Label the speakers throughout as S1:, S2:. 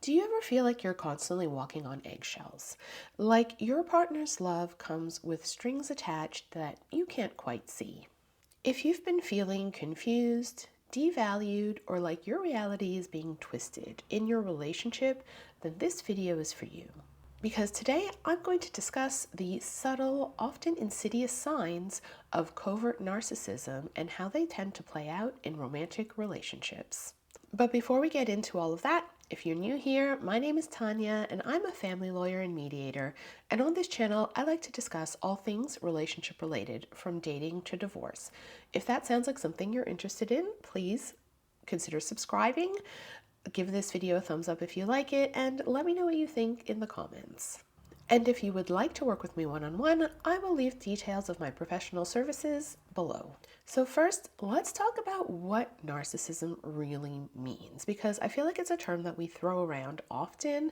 S1: Do you ever feel like you're constantly walking on eggshells? Like your partner's love comes with strings attached that you can't quite see? If you've been feeling confused, devalued, or like your reality is being twisted in your relationship, then this video is for you. Because today I'm going to discuss the subtle, often insidious signs of covert narcissism and how they tend to play out in romantic relationships. But before we get into all of that, if you're new here, my name is Tanya and I'm a family lawyer and mediator. And on this channel, I like to discuss all things relationship related, from dating to divorce. If that sounds like something you're interested in, please consider subscribing. Give this video a thumbs up if you like it, and let me know what you think in the comments. And if you would like to work with me one-on-one, I will leave details of my professional services below. So first, let's talk about what narcissism really means, because I feel like it's a term that we throw around often,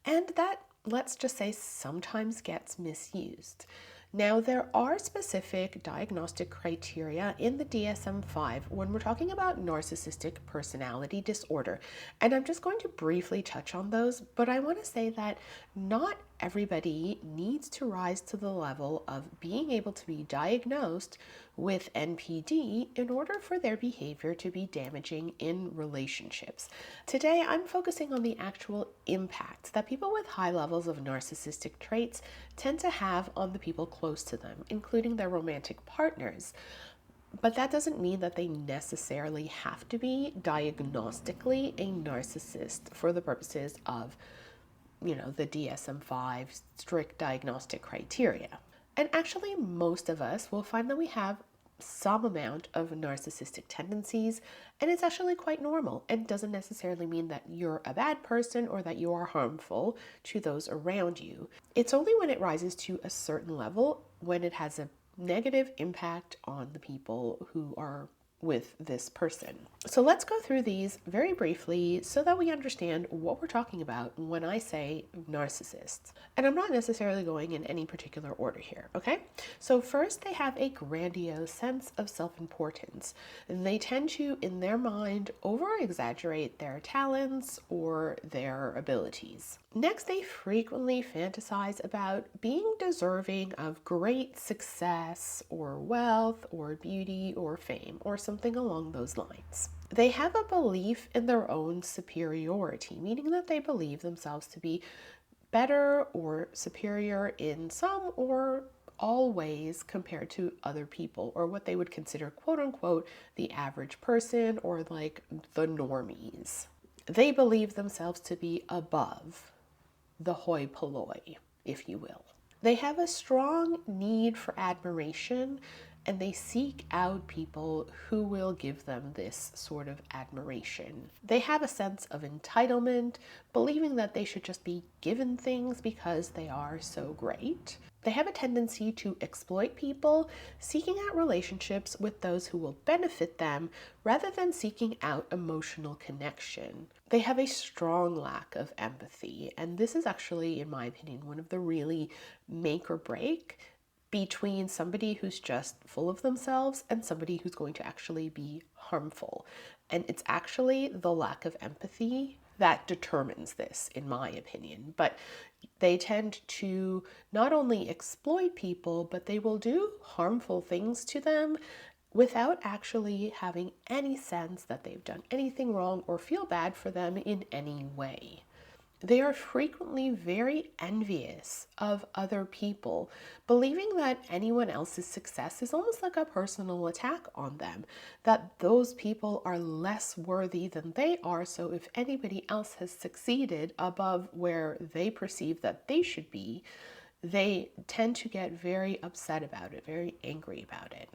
S1: and that, let's just say, sometimes gets misused. Now, there are specific diagnostic criteria in the DSM-5 when we're talking about narcissistic personality disorder, and I'm just going to briefly touch on those, but I want to say that not everybody needs to rise to the level of being able to be diagnosed with NPD in order for their behavior to be damaging in relationships. Today, I'm focusing on the actual impact that people with high levels of narcissistic traits tend to have on the people close to them, including their romantic partners. But that doesn't mean that they necessarily have to be diagnostically a narcissist for the purposes of, the DSM-5 strict diagnostic criteria. And actually, most of us will find that we have some amount of narcissistic tendencies, and it's actually quite normal and doesn't necessarily mean that you're a bad person or that you are harmful to those around you. It's only when it rises to a certain level when it has a negative impact on the people who are with this person. So let's go through these very briefly so that we understand what we're talking about when I say narcissists. And I'm not necessarily going in any particular order here, okay? So first, they have a grandiose sense of self-importance. They tend to, in their mind, over-exaggerate their talents or their abilities. Next, they frequently fantasize about being deserving of great success or wealth or beauty or fame or something along those lines. They have a belief in their own superiority, meaning that they believe themselves to be better or superior in some or all ways compared to other people, or what they would consider, quote unquote, the average person or like the normies. They believe themselves to be above the hoi polloi, if you will. They have a strong need for admiration, and they seek out people who will give them this sort of admiration. They have a sense of entitlement, believing that they should just be given things because they are so great. They have a tendency to exploit people, seeking out relationships with those who will benefit them rather than seeking out emotional connection. They have a strong lack of empathy, and this is actually, in my opinion, one of the really make or break between somebody who's just full of themselves and somebody who's going to actually be harmful. And it's actually the lack of empathy that determines this, in my opinion. But they tend to not only exploit people, but they will do harmful things to them without actually having any sense that they've done anything wrong or feel bad for them in any way. They are frequently very envious of other people, believing that anyone else's success is almost like a personal attack on them, that those people are less worthy than they are, so if anybody else has succeeded above where they perceive that they should be, they tend to get very upset about it, very angry about it.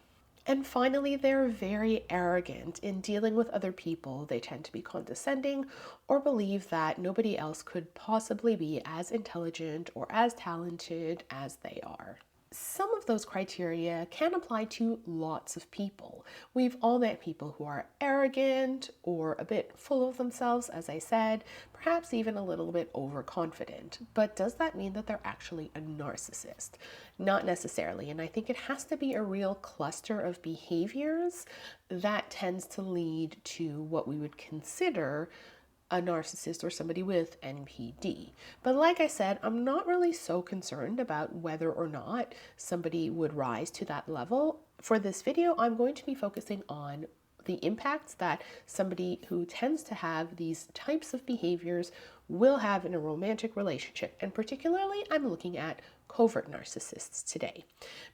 S1: And finally, they're very arrogant in dealing with other people. They tend to be condescending or believe that nobody else could possibly be as intelligent or as talented as they are. Some of those criteria can apply to lots of people. We've all met people who are arrogant or a bit full of themselves, as I said, perhaps even a little bit overconfident. But does that mean that they're actually a narcissist? Not necessarily, and I think it has to be a real cluster of behaviors that tends to lead to what we would consider a narcissist or somebody with NPD. But like I said, I'm not really so concerned about whether or not somebody would rise to that level. For this video, I'm going to be focusing on the impacts that somebody who tends to have these types of behaviors will have in a romantic relationship. And particularly, I'm looking at covert narcissists today,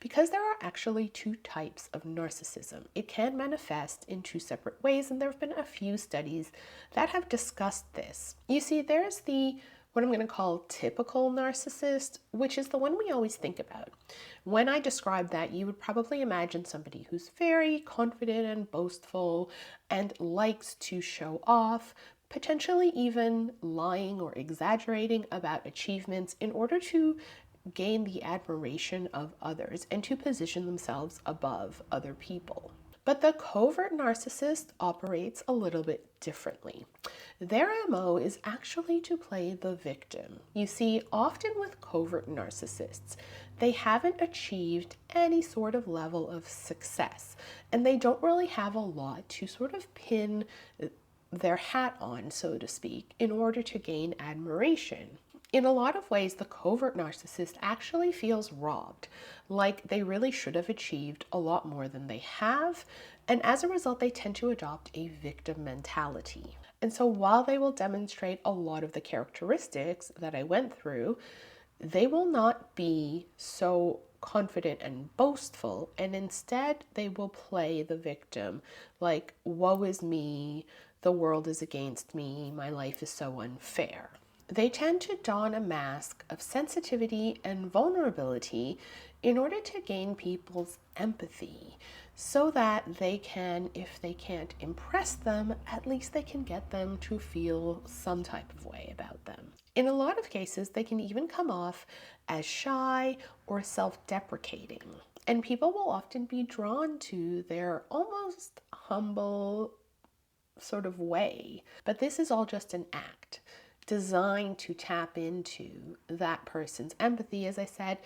S1: because there are actually two types of narcissism. It can manifest in two separate ways, and there have been a few studies that have discussed this. You see, there's the what I'm going to call typical narcissist, which is the one we always think about. When I describe that, you would probably imagine somebody who's very confident and boastful and likes to show off, potentially even lying or exaggerating about achievements in order to gain the admiration of others and to position themselves above other people. But the covert narcissist operates a little bit differently. Their MO is actually to play the victim. You see, often with covert narcissists, they haven't achieved any sort of level of success, and they don't really have a lot to sort of pin their hat on, so to speak, in order to gain admiration. In a lot of ways, the covert narcissist actually feels robbed, like they really should have achieved a lot more than they have, and as a result, they tend to adopt a victim mentality. And so while they will demonstrate a lot of the characteristics that I went through, they will not be so confident and boastful, and instead they will play the victim, like, woe is me, the world is against me, my life is so unfair. They tend to don a mask of sensitivity and vulnerability in order to gain people's empathy, so that they can, if they can't impress them, at least they can get them to feel some type of way about them. In a lot of cases, they can even come off as shy or self-deprecating, and people will often be drawn to their almost humble sort of way. But this is all just an act designed to tap into that person's empathy, as I said,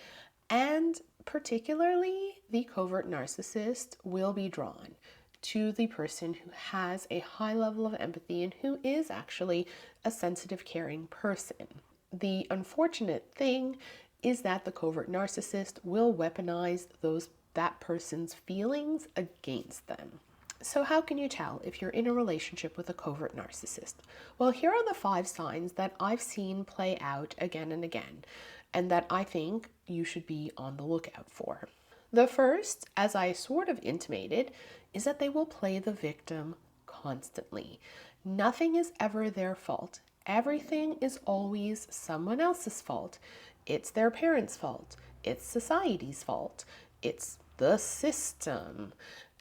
S1: and particularly the covert narcissist will be drawn to the person who has a high level of empathy and who is actually a sensitive, caring person. The unfortunate thing is that the covert narcissist will weaponize that person's feelings against them. So how can you tell if you're in a relationship with a covert narcissist? Well, here are the 5 signs that I've seen play out again and again, and that I think you should be on the lookout for. The first, as I sort of intimated, is that they will play the victim constantly. Nothing is ever their fault. Everything is always someone else's fault. It's their parents' fault. It's society's fault. It's the system.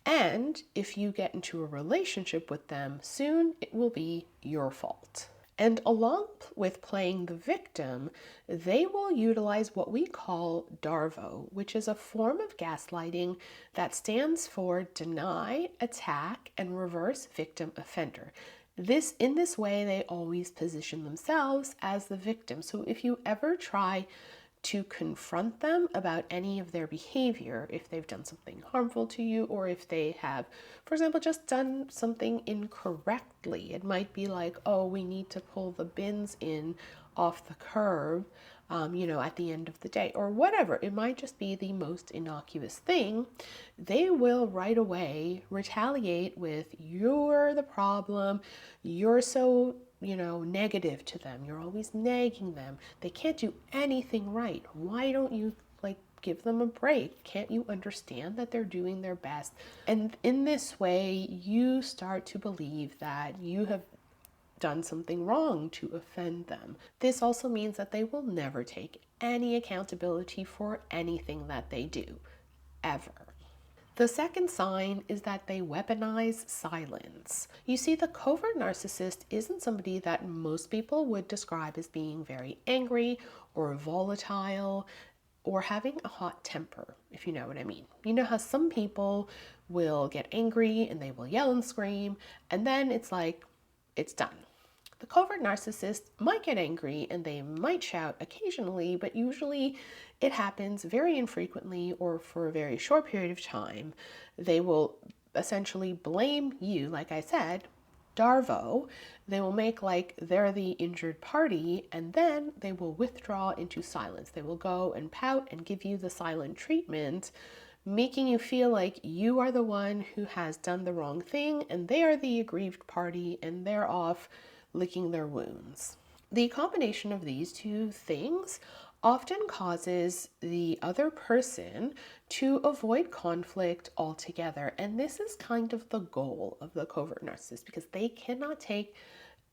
S1: And if you get into a relationship with them, soon it will be your fault. And along with playing the victim, they will utilize what we call DARVO, which is a form of gaslighting that stands for deny, attack, and reverse victim offender. In this way, they always position themselves as the victim. So if you ever try to confront them about any of their behavior, if they've done something harmful to you, or if they have, for example, just done something incorrectly. It might be like, oh, we need to pull the bins in off the curb, at the end of the day, or whatever. It might just be the most innocuous thing. They will right away retaliate with, you're the problem, you're so negative to them. You're always nagging them. They can't do anything right. Why don't you give them a break? Can't you understand that they're doing their best? And in this way, you start to believe that you have done something wrong to offend them. This also means that they will never take any accountability for anything that they do, ever. The second sign is that they weaponize silence. You see, the covert narcissist isn't somebody that most people would describe as being very angry or volatile or having a hot temper, if you know what I mean. You know how some people will get angry and they will yell and scream, and then it's like, it's done. The covert narcissist might get angry and they might shout occasionally, but usually it happens very infrequently or for a very short period of time. They will essentially blame you, like I said, Darvo, they will make like they're the injured party, and then they will withdraw into silence. They will go and pout and give you the silent treatment, making you feel like you are the one who has done the wrong thing and they are the aggrieved party and they're off licking their wounds. The combination of these two things often causes the other person to avoid conflict altogether. And this is kind of the goal of the covert narcissist, because they cannot take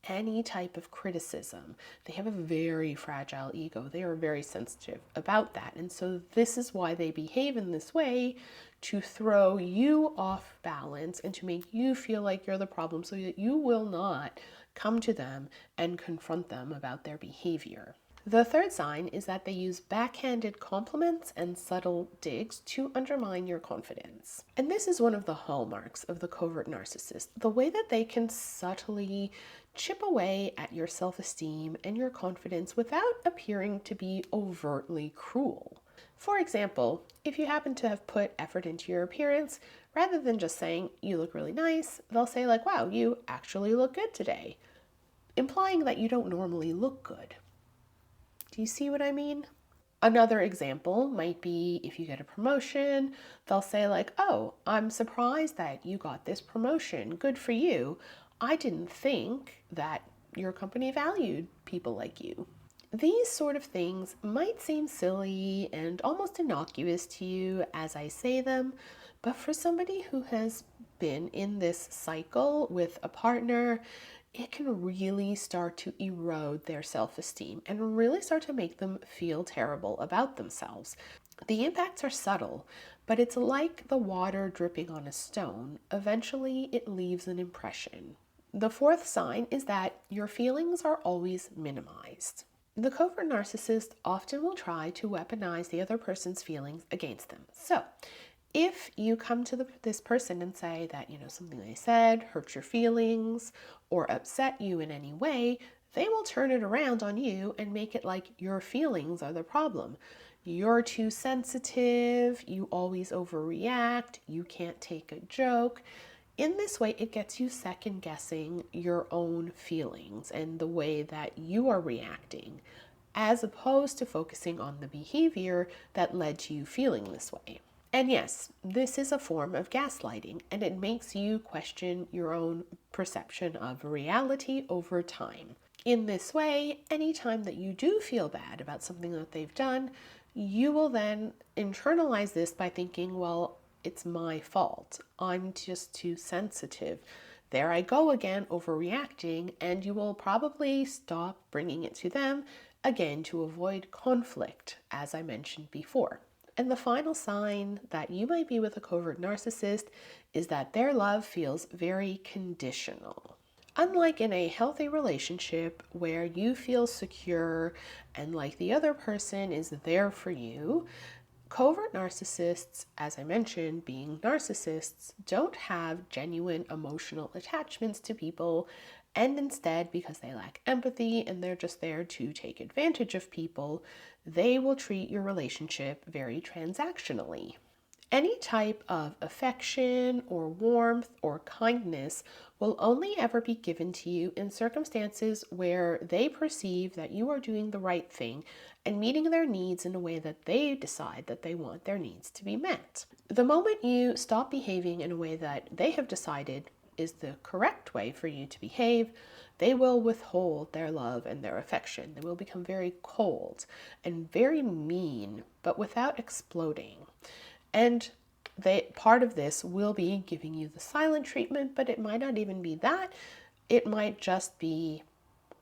S1: any type of criticism. They have a very fragile ego. They are very sensitive about that. And so this is why they behave in this way, to throw you off balance and to make you feel like you're the problem so that you will not come to them and confront them about their behavior. The third sign is that they use backhanded compliments and subtle digs to undermine your confidence. And this is one of the hallmarks of the covert narcissist, the way that they can subtly chip away at your self-esteem and your confidence without appearing to be overtly cruel. For example, if you happen to have put effort into your appearance, rather than just saying, "You look really nice," they'll say like, "Wow, you actually look good today," implying that you don't normally look good. Do you see what I mean? Another example might be if you get a promotion, they'll say like, "Oh, I'm surprised that you got this promotion. Good for you. I didn't think that your company valued people like you." These sort of things might seem silly and almost innocuous to you as I say them, but for somebody who has been in this cycle with a partner, it can really start to erode their self-esteem and really start to make them feel terrible about themselves. The impacts are subtle, but it's like the water dripping on a stone. Eventually, it leaves an impression. The fourth sign is that your feelings are always minimized. The covert narcissist often will try to weaponize the other person's feelings against them. So, if you come to this person and say that, something they said hurt your feelings or upset you in any way, they will turn it around on you and make it like your feelings are the problem. You're too sensitive, you always overreact, you can't take a joke. In this way, it gets you second guessing your own feelings and the way that you are reacting, as opposed to focusing on the behavior that led to you feeling this way. And yes, this is a form of gaslighting, and it makes you question your own perception of reality over time. In this way, anytime that you do feel bad about something that they've done, you will then internalize this by thinking, well, it's my fault. I'm just too sensitive. There I go again, overreacting, and you will probably stop bringing it to them again to avoid conflict, as I mentioned before. And the final sign that you might be with a covert narcissist is that their love feels very conditional. Unlike in a healthy relationship where you feel secure and like the other person is there for you, covert narcissists, as I mentioned, being narcissists, don't have genuine emotional attachments to people, and instead, because they lack empathy and they're just there to take advantage of people, they will treat your relationship very transactionally. Any type of affection or warmth or kindness will only ever be given to you in circumstances where they perceive that you are doing the right thing and meeting their needs in a way that they decide that they want their needs to be met. The moment you stop behaving in a way that they have decided is the correct way for you to behave, they will withhold their love and their affection. They will become very cold and very mean, but without exploding. And part of this will be giving you the silent treatment, but it might not even be that. It might just be,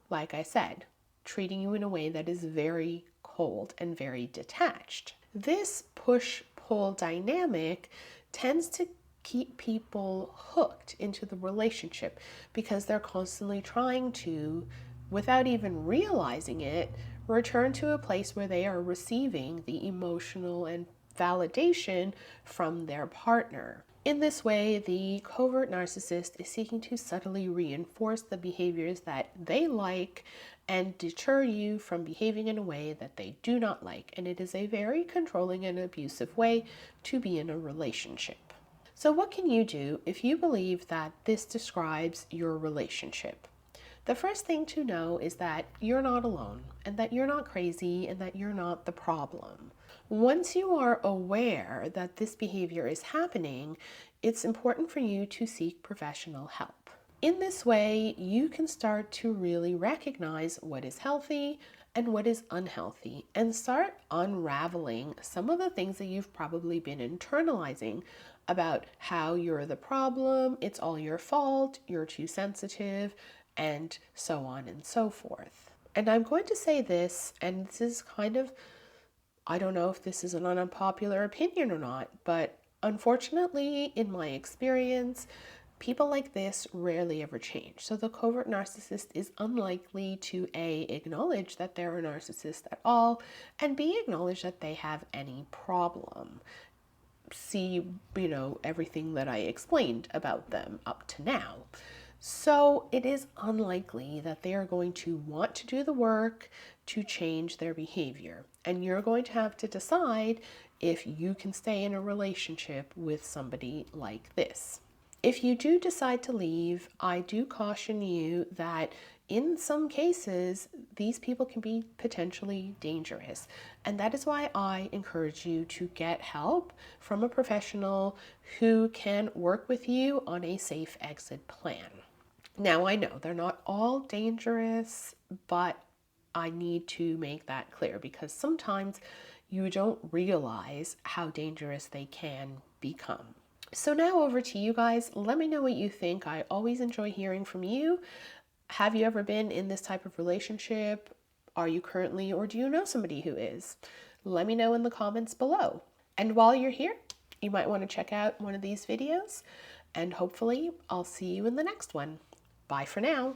S1: like I said, treating you in a way that is very cold and very detached. This push-pull dynamic tends to keep people hooked into the relationship because they're constantly trying to, without even realizing it, return to a place where they are receiving the emotional and validation from their partner. In this way, the covert narcissist is seeking to subtly reinforce the behaviors that they like and deter you from behaving in a way that they do not like. And it is a very controlling and abusive way to be in a relationship. So what can you do if you believe that this describes your relationship? The first thing to know is that you're not alone, and that you're not crazy, and that you're not the problem. Once you are aware that this behavior is happening, it's important for you to seek professional help. In this way, you can start to really recognize what is healthy and what is unhealthy and start unraveling some of the things that you've probably been internalizing about how you're the problem, it's all your fault, you're too sensitive, and so on and so forth. And I'm going to say this, and this is kind of, I don't know if this is an unpopular opinion or not, but unfortunately, in my experience, people like this rarely ever change. So the covert narcissist is unlikely to A, acknowledge that they're a narcissist at all, and B, acknowledge that they have any problem. See, everything that I explained about them up to now. So it is unlikely that they are going to want to do the work to change their behavior. And you're going to have to decide if you can stay in a relationship with somebody like this. If you do decide to leave, I do caution you that in some cases, these people can be potentially dangerous. And that is why I encourage you to get help from a professional who can work with you on a safe exit plan. Now, I know they're not all dangerous, but I need to make that clear because sometimes you don't realize how dangerous they can become. So now over to you guys. Let me know what you think. I always enjoy hearing from you. Have you ever been in this type of relationship? Are you currently, or do you know somebody who is? Let me know in the comments below. And while you're here, you might want to check out one of these videos, and hopefully I'll see you in the next one. Bye for now.